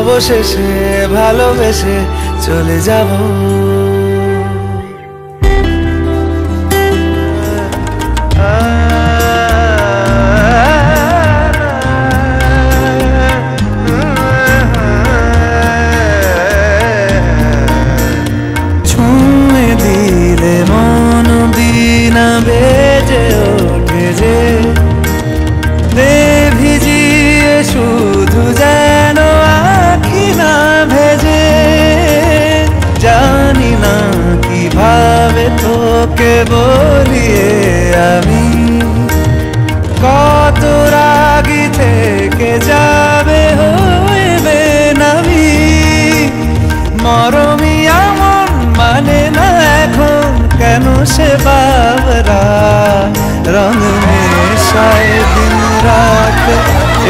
অবশেষে ভালোবেসে চলে যাব। ছুঁয়ে দিলে মন বিনা বেজে ওঠে যে, ভিজিয়ে শুধু যেন আখি না ভেজে। জানি না কিভাবে তোকে বলিয়ে আমি, কত রাগি থেকে যাবে হইবে নামি। মরমি আমন মানে না এখন কেন সে বাবরা, রঙ মেশায় দিন রাত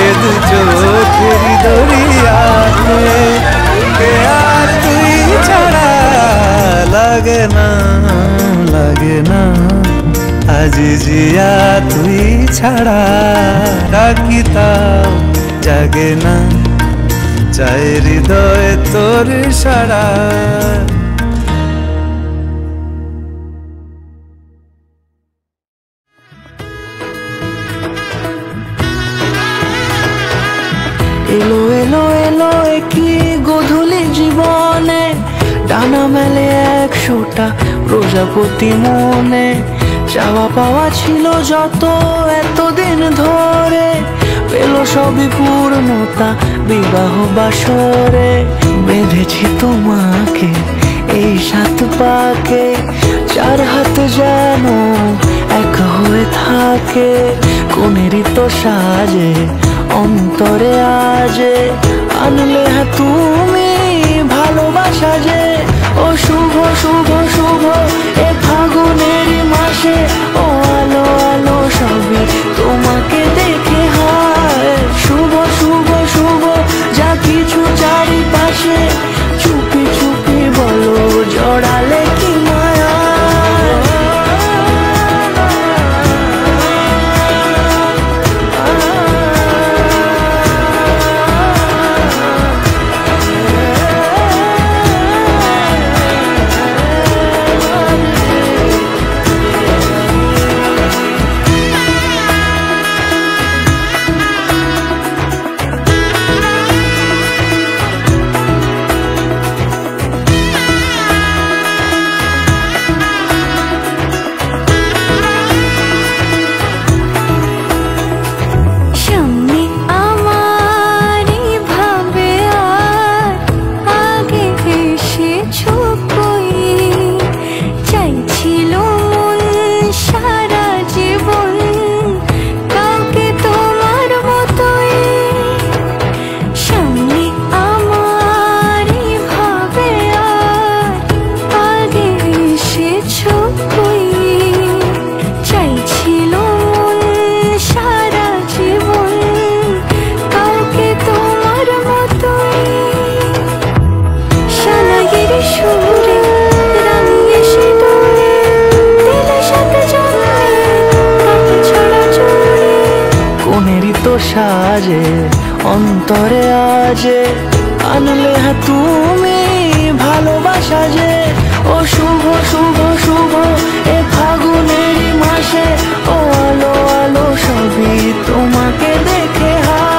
এ দু চোখের দরিয়াতে। আর তুই ছাড়া লাগে না, লাগে না আজ জিয়া, তুই ছাড়া ডাকি তাও জাগে না, চাই হৃদয় তোর সারা। এলো এলো এলো কি গধূলি জীবনে, ডানা মেলে 100টা প্রজাপতি মনে। চাওয়া পাওয়া ছিল যত এতদিন ধরে, পেল সবই পূর্ণতা বিবাহ বাসরে। বেঁধেছি তোমাকে এই 7 পাকে, 4 হাত যেন এক হয়ে থাকে। কোনেরই তো সাজে অন্তরে আজে, আনলে তুমি ভালোবাসা যে। ও শুভ শুভ শুভ এ ফাগুনের মাসে, ও আলো আলো সবই তোমাকে দেখে হয়। শুভ শুভ শুভ যা কিছু চারিপাশে, চুপি চুপি বলো জড়ালে কি মায়া। সাজে অন্তরে আজে, আনলে তুমি ভালোবাসা যে। ও শুভ শুভ শুভ এ ফাগুনের মাসে, ও আলো আলো সবই তোমাকে দেখে হয়।